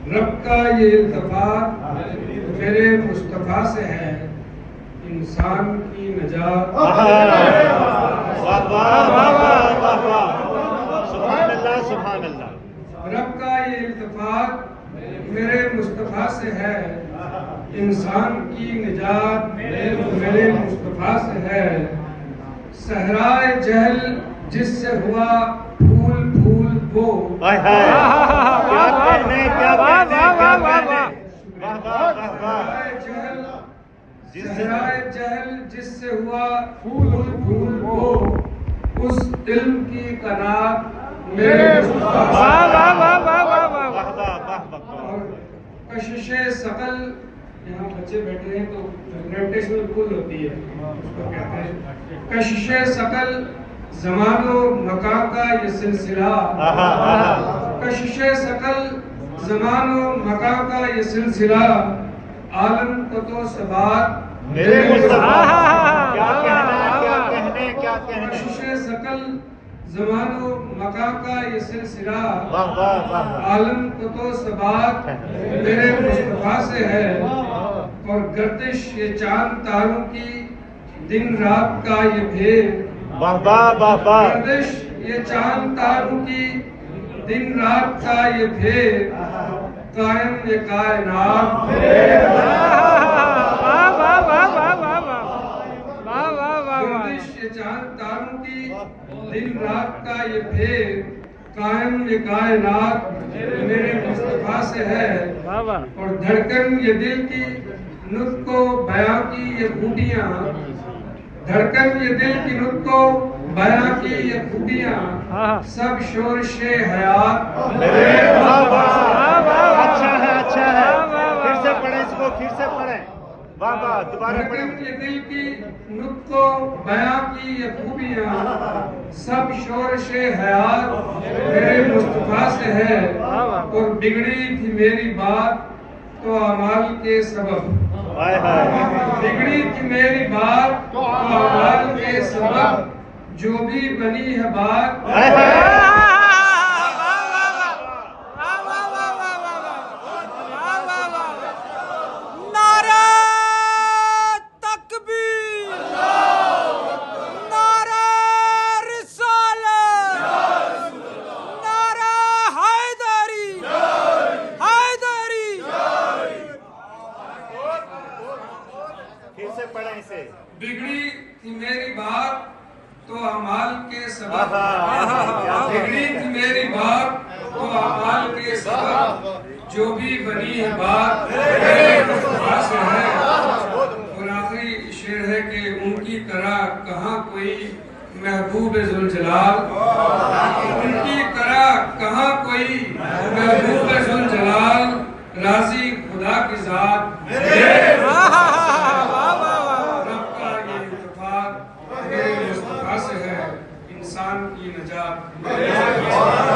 रब का ये इल्तिफात मेरे मुस्तफा से है, इंसान की नजात। रब का ये इल्तिफात मेरे मुस्तफा से है, इंसान की निजात मेरे मुस्तफा से है। सहराए जहल जिससे हुआ फूल फूल वो, सहराए जहल जिससे हुआ फूल फूल वो, उस इल्म की कनात मेरे मुस्तफा। कशिशे सकल, यहाँ बच्चे बैठे हैं तो ग्रेविटेशनल पुल होती है, उसको कहते हैं कशिशे सकल, ज़मानो मका का ये सिलसिला। कशिशे सकल, ज़मानो मका का ये सिलसिला, आलम को तो सबात मेरे मुस्तफा। कशिशे सकल, ज़मानो मका का ये सिलसिला, आलम को तो सबात मेरे मुस्तफा से है। और गर्दिश ये चांद तारों की, दिन रात का ये भेद। गर्दिश ये चांद तारों की, दिन रात का ये भेद, कायम ये कायनात। गर्दिश ये चांद तारों की, दिन रात का ये भेद, कायम ये कायनात मेरे मुस्तफा से है। और धड़कन ये दिल की, नुत्को बयां की ये खूबियां। धड़कन ये दिल की, नुत्को बयां की ये खूबियां, सब शोरशे हयात। अच्छा है फिर से पढ़े इसको, फिर से पढ़े। दोबारा धड़कन ये दिल की, नुत्को बयां की ये खूबियां, सब शोरशे हयात मेरे मुस्तफा से है। और बिगड़ी थी मेरी बात तो अमाल के सबब। बिगड़ी थी मेरी बात तो अमाल के सबब, जो भी बनी है बात। बिगड़ी थी मेरी बात तो अमाल के सबब। बिगड़ी थी मेरी बात तो अमाल के सबब, जो भी बनी है बात मेरे मुस्तफा से है। और आखिरी शेर है कि उनकी तरह कहाँ कोई महबूब ज़ुल जलाल। उनकी तरह कहाँ कोई महबूब